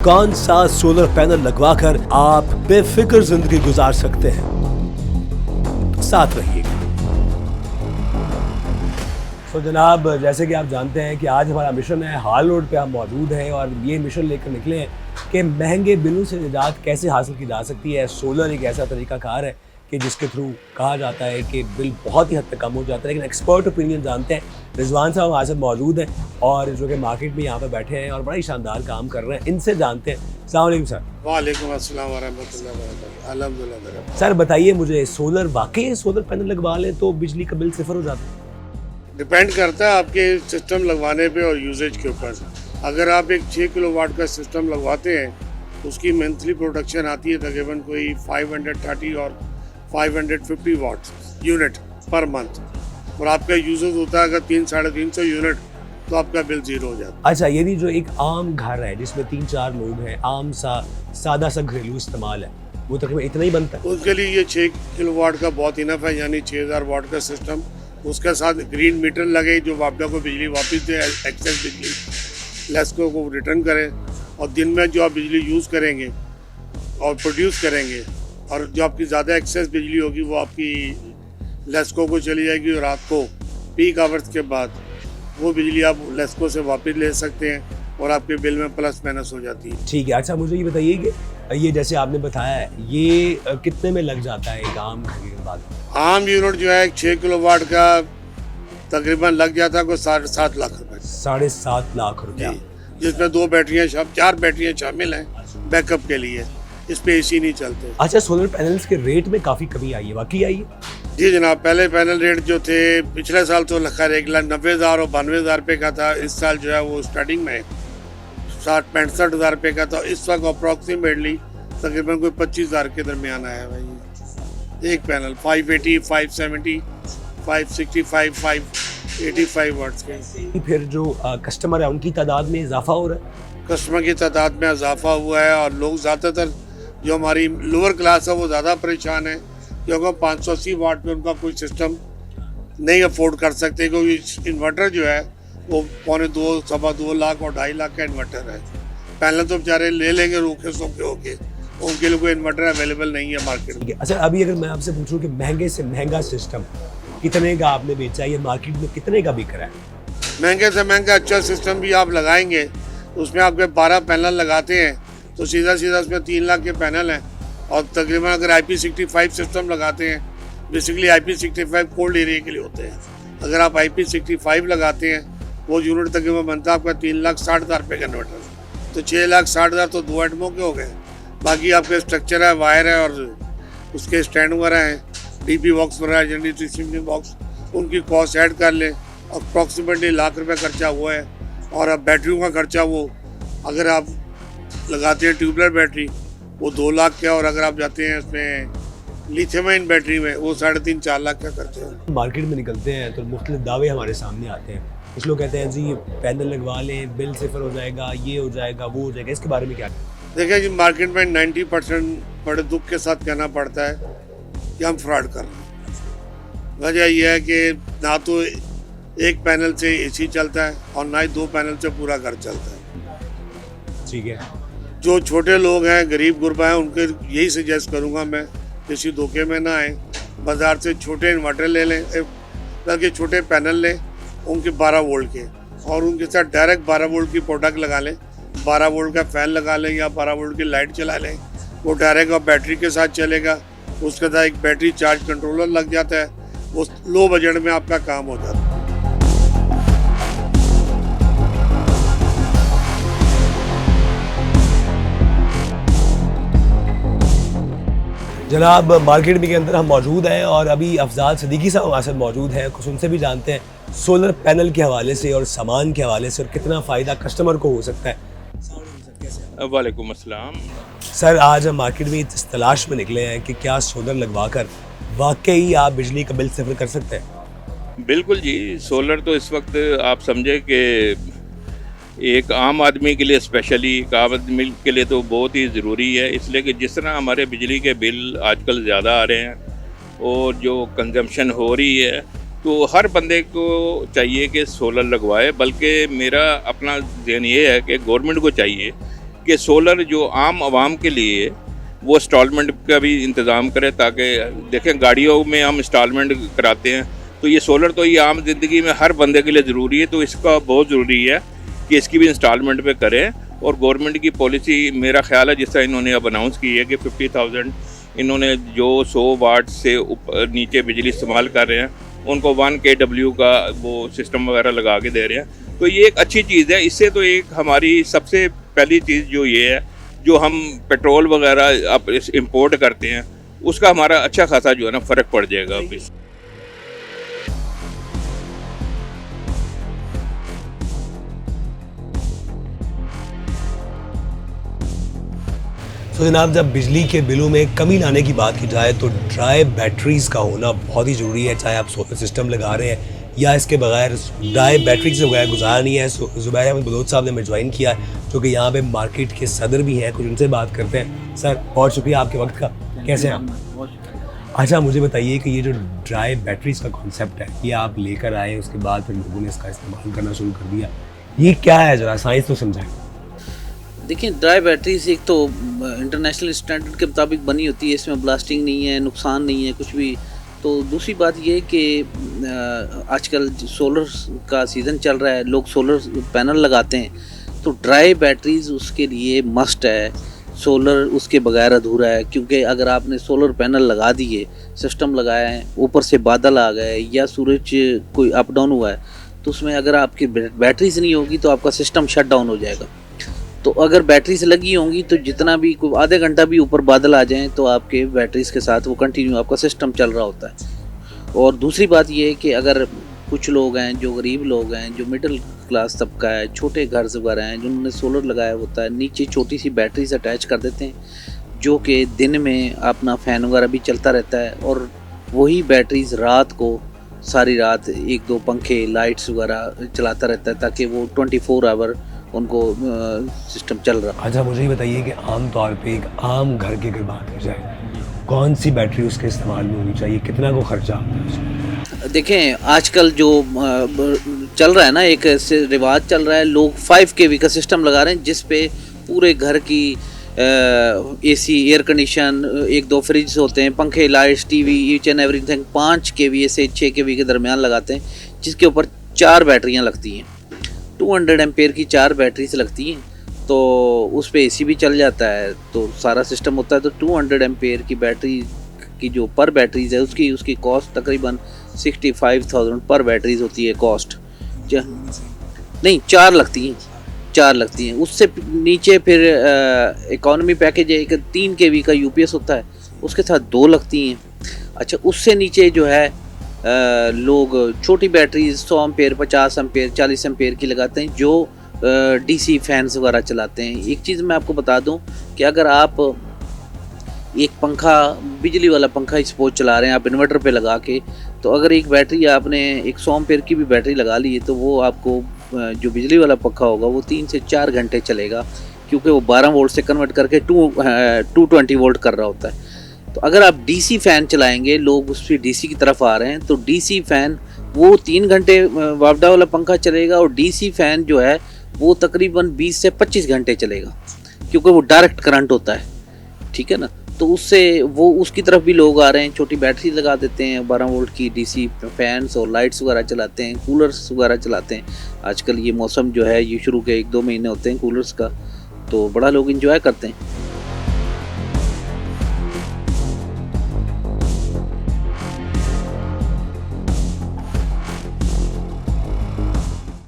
कौन सा solar panel लगवाकर आप बेफिक्र जिंदगी गुजार सकते हैं, साथ रहिएगा। तो जनाब, जैसे कि आप जानते हैं कि आज हमारा मिशन है, हाल रोड पे हम मौजूद हैं और ये मिशन लेकर निकले हैं कि महंगे बिलों से निजात कैसे हासिल की जा सकती है। सोलर एक ऐसा तरीकाकार है कि जिसके थ्रू कहा जाता है कि बिल बहुत ही हद तक कम हो जाता है, लेकिन एक्सपर्ट ओपिनियन जानते हैं। रिजवान साहब हमारे साथ मौजूद हैं और जो कि मार्केट में यहाँ पे बैठे हैं और बड़ा ही शानदार काम कर रहे हैं, इनसे जानते हैं। अस्सलाम वालेकुम सर। वालेकुम अस्सलाम वरहमतुल्लाहि वबरकातुहू। अल्हम्दुलिल्लाह। सर बताइए मुझे, सोलर वाकई सोलर पैनल लगवा लें तो बिजली का बिल सिफर हो जाता है? डिपेंड करता है आपके सिस्टम लगवाने पे और यूजेज के ऊपर। अगर आप एक 6 किलोवाट का सिस्टम लगवाते हैं, उसकी मंथली प्रोडक्शन आती है तकरीबन कोई 530 और 550 वाट यूनिट पर मंथ, और आपका यूजेज होता है अगर 300-350 यूनिट, तो आपका बिल जीरो हो जाता है। अच्छा, यानी जो एक आम घर है जिसमें 3-4 लोग हैं, आम सा सादा सा घरेलू इस्तेमाल है, वो तकरीबन इतना ही बनता है? उसके लिए ये 6 किलोवाट का बहुत इनफ है, यानी 6000 वाट का सिस्टम। उसके साथ ग्रीन मीटर लगे जो आपदा को बिजली वापस दे, एक्सेस बिजली लेस्को को रिटर्न करें, और दिन में जो आप बिजली यूज़ करेंगे और प्रोड्यूस करेंगे, और जो आपकी ज़्यादा एक्सेस बिजली होगी वो आपकी लेस्को को चली जाएगी, और रात को पीक आवर्स के बाद वो बिजली आप लेस्को से वापस ले सकते हैं और आपके बिल में प्लस माइनस हो जाती है। ठीक है। अच्छा, मुझे ये बताइए कि ये जैसे आपने बताया है, ये कितने में लग जाता है एक आम घर के बाद? आम यूनिट जो है 6 किलोवाट का तकरीबन लग जाता है कोई 7.5 लाख रुपए। 7.5 लाख रुपया, जिसमें 2 बैटरियाँ 4 बैटरियाँ शामिल हैं बैकअप के लिए। इस पे एसी नहीं चलते। अच्छा, सोलर पैनल्स के रेट में काफ़ी कमी आई है, वाकई आई है? जी जनाब, पहले पैनल रेट जो थे पिछले साल तो खैर 1,90,000 और 92,000 रुपये का था। इस साल जो है वो स्टार्टिंग में 65,000 रुपये का था। इस वक्त अप्रॉक्सीमेटली तकरीबन कोई 25,000 के दरमियान आया है भाई। एक पैनल 580, 570, 565, 585 वाट्स के। फिर जो कस्टमर है उनकी तादाद में इजाफा हो रहा है? कस्टमर की तादाद में इजाफा हुआ है, और लोग ज़्यादातर जो हमारी लोअर क्लास है वो ज़्यादा परेशान है, क्योंकि 580 वाट में उनका कोई सिस्टम नहीं अफोर्ड कर सकते, क्योंकि इन्वर्टर जो है वो 2.25, 2.25 लाख और 2.5 लाख का इन्वर्टर है। पैनल तो बेचारे ले लेंगे रूखे सूखे होके, उनके लिए कोई इन्वर्टर अवेलेबल नहीं है मार्केट में। अच्छा, अभी अगर मैं आपसे पूछूं कि महंगे से महंगा सिस्टम कितने का आपने बेचा, ये मार्केट में कितने का बिक रहा है? महंगे से महंगा अच्छा सिस्टम भी आप लगाएंगे, उसमें आपके 12 पैनल लगाते हैं तो सीधा सीधा उसमें 3 लाख के पैनल हैं। और तकरीबन अगर IP65 सिस्टम लगाते हैं, बेसिकली IP65 कोल्ड एरिया के लिए होते हैं। अगर आप IP65 लगाते हैं, वो यूनिट तकरीबन बनता है आपका 3,60,000 रुपये का इन्वर्टर। तो 6,60,000 तो 2 आइटमों के हो गए। बाकी आपके स्ट्रक्चर है, वायर है, और उसके स्टैंड वगैरह हैं, DP बॉक्स वगैरह, जनरेटर बॉक्स, उनकी कॉस्ट ऐड कर लें, अप्रॉक्सीमेटली लाख रुपये खर्चा हुआ है। और अब बैटरियों का खर्चा, वो अगर आप लगाते हैं ट्यूबलर बैटरी, वो 2 लाख का, और अगर आप जाते हैं उसमें लिथियम आयन बैटरी में, वो 3.5-4 लाख का खर्चा है। मार्केट में निकलते हैं तो मुख्तलिफ दावे हमारे सामने आते हैं। कुछ लोग कहते हैं जी पैनल लगवा लें, बिल सिफर हो जाएगा, ये हो जाएगा, वो हो जाएगा। इसके बारे में क्या? देखिए जी, मार्केट में 90% बड़े दुख के साथ कहना पड़ता है कि हम फ्रॉड कर रहे हैं। वजह यह है कि ना तो एक पैनल से एसी चलता है और ना ही 2 पैनल से पूरा घर चलता है। ठीक है। जो छोटे लोग हैं, गरीब गुरबा हैं, उनके यही सजेस्ट करूंगा मैं, किसी धोखे में ना आए। बाज़ार से छोटे इन्वर्टर ले लें, बल्कि छोटे पैनल लें उनके 12 वोल्ट के, और उनके साथ डायरेक्ट 12 वोल्ट की प्रोडक्ट लगा लें। 12 वोल्ट का फ़ैन लगा लें या 12 वोल्ट की लाइट चला लें, वो डायरेक्ट और बैटरी के साथ चलेगा। उसके साथ एक बैटरी चार्ज कंट्रोलर लग जाता है, वो लो बजट में आपका काम हो जाता है। जनाब, मार्केट के अंदर हम मौजूद हैं और अभी अफजाल सिद्दीकी साहब हमारे साथ मौजूद हैं। कुछ उनसे भी जानते हैं सोलर पैनल के हवाले से और सामान के हवाले से, और कितना फ़ायदा कस्टमर को हो सकता है। वालेकुम अस्सलाम। सर, आज हम मार्केट में इस तलाश में निकले हैं कि क्या सोलर लगवाकर वाकई आप बिजली का बिल सिफर कर सकते हैं? बिल्कुल जी, सोलर तो इस वक्त आप समझे कि एक आम आदमी के लिए, स्पेशली एक आम आदमी के लिए तो बहुत ही ज़रूरी है। इसलिए कि जिस तरह हमारे बिजली के बिल आजकल ज़्यादा आ रहे हैं और जो कंजम्पशन हो रही है, तो हर बंदे को चाहिए कि सोलर लगवाए। बल्कि मेरा अपना ज़हन ये है कि गवर्नमेंट को चाहिए कि सोलर जो आम आवाम के लिए वो इंस्टॉलमेंट का भी इंतज़ाम करें, ताकि देखें गाड़ियों में हम इंस्टॉलमेंट कराते हैं, तो ये सोलर तो ये आम ज़िंदगी में हर बंदे के लिए ज़रूरी है, तो इसका बहुत ज़रूरी है कि इसकी भी इंस्टॉलमेंट पे करें। और गवर्नमेंट की पॉलिसी मेरा ख्याल है जिस तरह इन्होंने अब अनाउंस की है कि 50,000 इन्होंने जो 100 वाट से नीचे बिजली इस्तेमाल कर रहे हैं उनको 1 kW का वो सिस्टम वगैरह लगा के दे रहे हैं। तो ये एक अच्छी चीज़ है। इससे तो एक हमारी सबसे पहली चीज़ जो ये है, जो हम पेट्रोल वगैरह अब इम्पोर्ट करते हैं उसका हमारा अच्छा खासा जो है ना फ़र्क पड़ जाएगा अभी। तो जनाब, जब बिजली के बिलों में कमी लाने की बात की जाए तो ड्राई बैटरीज़ का होना बहुत ही ज़रूरी है, चाहे आप सोलर सिस्टम लगा रहे हैं या इसके बगैर ड्राई बैटरी से बगैर गुजारा नहीं है। ज़ुबैर अहमद बलोच साहब ने हमें ज्वाइन किया है, जो कि यहाँ पे मार्केट के सदर भी हैं, कुछ उनसे बात करते हैं। सर, बहुत शुक्रिया आपके वक्त का, कैसे हैं आप? अच्छा, मुझे बताइए कि ये जो ड्राई बैटरीज़ का कॉन्सेप्ट है, ये आप लेकर आए, उसके बाद फिर लोगों ने इसका इस्तेमाल करना शुरू कर दिया, ये क्या है, ज़रा साइंस तो समझाएं। देखिए, ड्राई बैटरीज एक तो इंटरनेशनल स्टैंडर्ड के मुताबिक बनी होती है, इसमें ब्लास्टिंग नहीं है, नुकसान नहीं है कुछ भी। तो दूसरी बात ये है कि आजकल सोलर का सीज़न चल रहा है, लोग सोलर पैनल लगाते हैं, तो ड्राई बैटरीज उसके लिए मस्ट है। सोलर उसके बगैर अधूरा है, क्योंकि अगर आपने सोलर पैनल लगा दिए, सिस्टम लगाया है, ऊपर से बादल आ गए या सूरज कोई अप डाउन हुआ है, तो उसमें अगर आपकी बैटरीज नहीं होगी तो आपका सिस्टम शट डाउन हो जाएगा। तो अगर बैटरीज लगी होंगी तो जितना भी कोई आधे घंटा भी ऊपर बादल आ जाएं तो आपके बैटरीज के साथ वो कंटिन्यू आपका सिस्टम चल रहा होता है। और दूसरी बात ये है कि अगर कुछ लोग हैं जो गरीब लोग हैं, जो मिडिल क्लास तबका है, छोटे घर वगैरह हैं, जिन्होंने सोलर लगाया होता है, नीचे छोटी सी बैटरीज अटैच कर देते हैं, जो कि दिन में अपना फ़ैन वगैरह भी चलता रहता है, और वही बैटरीज रात को सारी रात 1-2 पंखे लाइट्स वगैरह चलाता रहता है, ताकि वो 24 आवर उनको सिस्टम चल रहा। अच्छा, मुझे ये बताइए कि आम तौर पे एक आम घर की अगर बात की जाए, कौन सी बैटरी उसके इस्तेमाल में होनी चाहिए, कितना को खर्चा आता है उसको? देखें, आजकल जो चल रहा है ना, एक रिवाज चल रहा है, लोग 5 kV का सिस्टम लगा रहे हैं, जिस पे पूरे घर की AC, एयर कंडीशन, 1-2 फ्रिज होते हैं, पंखे, lights, TV, each and everything 5 kV से 6 kV के दरमियान लगाते हैं, जिसके ऊपर 4 बैटरियां लगती हैं, 200 एम्पेयर की 4 बैटरीज लगती हैं। तो उस पे AC भी चल जाता है, तो सारा सिस्टम होता है। तो 200 एम्पेयर की बैटरी की जो पर बैटरीज है, उसकी कॉस्ट तकरीबन 65,000 पर बैटरीज होती है कॉस्ट। नहीं, 4 लगती हैं। उससे नीचे फिर इकोनॉमी पैकेज है, एक 3 kV का UPS होता है, उसके साथ 2 लगती हैं। अच्छा, उससे नीचे जो है लोग छोटी बैटरीज 100 एम्पेयर, 50 एम्पेयर, 40 एम्पेयर की लगाते हैं, जो DC फैंस वगैरह चलाते हैं। एक चीज़ मैं आपको बता दूं कि अगर आप एक पंखा, बिजली वाला पंखा सपोज चला रहे हैं आप इन्वर्टर पे लगा के, तो अगर एक बैटरी आपने 100 एम्पेयर की भी बैटरी लगा ली है, तो वो आपको जो बिजली वाला पंखा होगा वो 3 से 4 घंटे चलेगा, क्योंकि वो 12 वोल्ट से कन्वर्ट करके 220 वोल्ट कर रहा होता है। तो अगर आप DC फ़ैन चलाएंगे, लोग उस पर DC की तरफ आ रहे हैं, तो DC फ़ैन वो 3 घंटे वापडा वाला पंखा चलेगा, और DC फ़ैन जो है वो तकरीबन 20 से 25 घंटे चलेगा, क्योंकि वो डायरेक्ट करंट होता है, ठीक है ना। तो उससे वो उसकी तरफ भी लोग आ रहे हैं, छोटी बैटरी लगा देते हैं, 12 वोल्ट की DC फैंस और लाइट्स वगैरह चलाते हैं, कूलर्स वगैरह चलाते हैं। आजकल ये मौसम जो है, ये शुरू के 1-2 महीने होते हैं कूलर्स का, तो बड़ा लोग इंजॉय करते हैं।